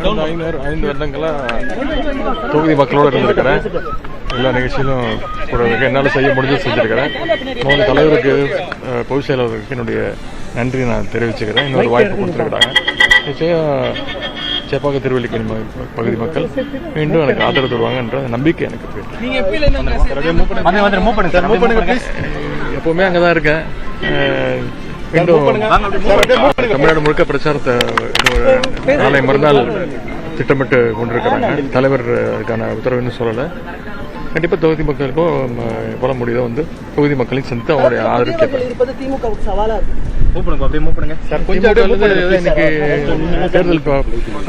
5 வருடங்களாக தொகுதி மக்களோடு இருந்திருக்கிறேன். எல்லா நிகழ்ச்சியிலும் கூட என்னால் செய்ய முடிஞ்சு செஞ்சுருக்கிறேன். முதல் தலைவருக்கு, பொதுச் செயலாளருக்கு என்னுடைய நன்றி நான் தெரிவிச்சுக்கிறேன். இன்னொரு வாய்ப்பு கொடுத்துருக்குறாங்க. நிச்சயம் சேப்பாக்க திருவல்லிக்கேணி பகுதி மக்கள் மீண்டும் எனக்கு ஆதரவு தருவாங்கன்ற நம்பிக்கை எனக்கு எப்பவுமே அங்கதான் இருக்கேன். மீண்டும் தமிழ்நாடு முழுக்க பிரச்சாரத்தை நாளை மறுநாள் திட்டமிட்டு கொண்டிருக்கிறாங்க. தலைவர் அதுக்கான உத்தரவுன்னு சொல்லலை. கண்டிப்பாக தொகுதி மக்களுக்கும் போல முடியுதோ வந்து தொகுதி மக்களையும் சந்தித்து அவங்களுடைய ஆதரவு கேட்பாங்க. இன்னைக்கு தேர்தல்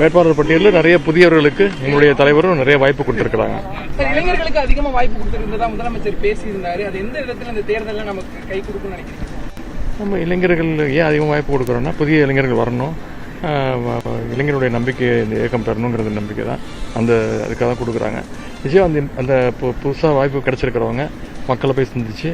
வேட்பாளர் பட்டியலில் நிறைய புதியவர்களுக்கு எங்களுடைய தலைவரும் நிறைய வாய்ப்பு கொடுத்திருக்கிறாங்க. இளைஞர்களுக்கு அதிகமாக வாய்ப்பு கொடுத்திருந்ததா முதலமைச்சர் பேசியிருந்தாரு. அது எந்த இடத்துல இந்த தேர்தலில் நமக்கு கை கொடுக்கும்னு நினைக்கிறீங்க? நம்ம இளைஞர்கள் ஏன் அதிகமாக வாய்ப்பு கொடுக்குறோன்னா, புதிய இளைஞர்கள் வரணும், இளைஞருடைய நம்பிக்கை இந்த இயக்கம் பெறணுங்கிறது நம்பிக்கை தான். அதுக்காக தான் கொடுக்குறாங்க. நிச்சயம் அந்த புதுசாக வாய்ப்பு கிடைச்சிருக்கிறவங்க மக்களை போய் சந்திச்சு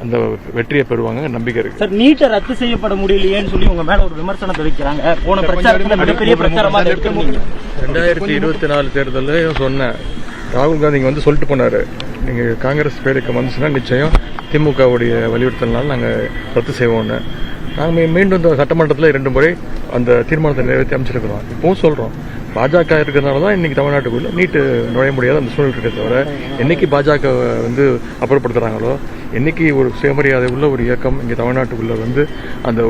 அந்த வெற்றியை பெறுவாங்க நம்பிக்கை இருக்கு. சார், நீட்டை ரத்து செய்யப்பட முடியலையேன்னு சொல்லி உங்க மேல ஒரு விமர்சனத்தை வைக்கிறாங்க. போன பிரச்சாரத்துல மிகப்பெரிய பிரச்சாரமா 2024 தேர்தலையும் சொன்னேன். ராகுல் காந்தி வந்து சொல்லிட்டு போனாரு, நீங்க காங்கிரஸ் பேருக்கு வந்துச்சுன்னா நிச்சயம் திமுகவுடைய வலியுறுத்தல்னால நாங்கள் ரத்து செய்வோம்னு. நாங்கள் மீண்டும் இந்த சட்டமன்றத்தில் 2 முறை அந்த தீர்மானத்தை நிறைவேற்றி அமைச்சிருக்கிறோம். இப்பவும் சொல்றோம், பாஜக இருக்கிறதுனால தான் இன்னைக்கு தமிழ்நாட்டுக்குள்ள நீட்டு நுழைய முடியாத அந்த சூழ்நிலை இருக்க தவிர, என்னைக்கு பாஜக வந்து அப்புறப்படுத்துறாங்களோ, என்னைக்கு ஒரு சுயமரியாதை உள்ள ஒரு இயக்கம் இங்கே தமிழ்நாட்டுக்குள்ள வந்து அந்த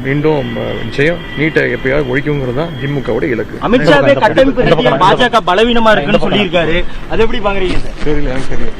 மீண்டும் நிச்சயம் நீட்டை எப்பயாவது ஒழிக்குங்கிறது தான் திமுகவுடைய இலக்கு. அமித்ஷாவே கட்டமைப்பு பாஜக பலவீனமா இருக்குன்னு சொல்லியிருக்காரு. அது எப்படி பாக்குறீங்க? தெரியல, எனக்கு தெரியல.